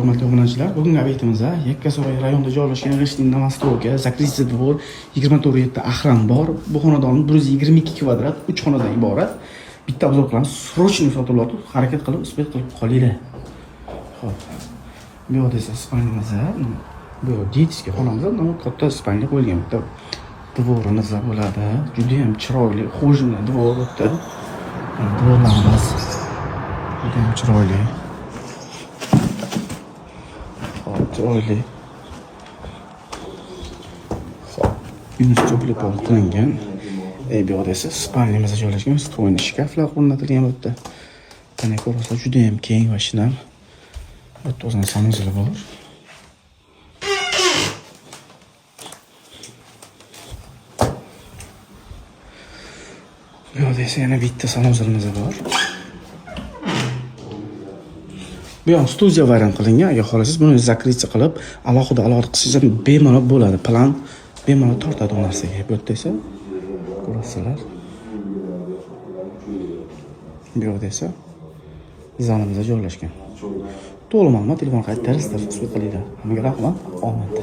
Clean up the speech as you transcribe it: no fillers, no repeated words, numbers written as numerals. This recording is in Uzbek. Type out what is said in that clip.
hurmatli obunachilar. Bugungi obyektimizda Yakkasaroy rayonida joylashgan G'ishtin Novostoka, Zakritsa dvor, 24 ahram bor. Bu xonadon 122 kvadrat, 3 xonadan iborat. Bitta obzor qilamiz. Srochniy sotilyapti. Harakat qilib, uspet qilib qolinglar. Xo'p. Bu yerda esa spalnamizda, bu detskiy xonamizda katta spalnya qo'yilgan. Bitta dvorimiz bo'ladi. Juda ham chiroyli, xo'jamli dvor o'tdi. Dvorlarimiz juda ham chiroyli. Chiroyli. Yunus cho'plab qilingan. Bu yerda esa spalnyamizda joylashgan, stolni shkaflar o'rnatilgan bu yerda. Qani ko'rsa juda ham keng va shinam. Bu yerda o'zining sanuzeli bor. Bu yerda esa yana bitta sanuzilimiz bor. Bu ham studiya variant qilingan. Agar xohlasangiz buni zakritsa qilib, alohida qilsangiz ham bemalol bo'ladi. Plan bemalol tortadi u narsaga. Bu yerda esa ko'rasizlar. Bu yerda esa zalimiz joylashgan. To'liq ma'lumot telefon qaytarasiz, qilinglar. Hammaga rahmat. Omad.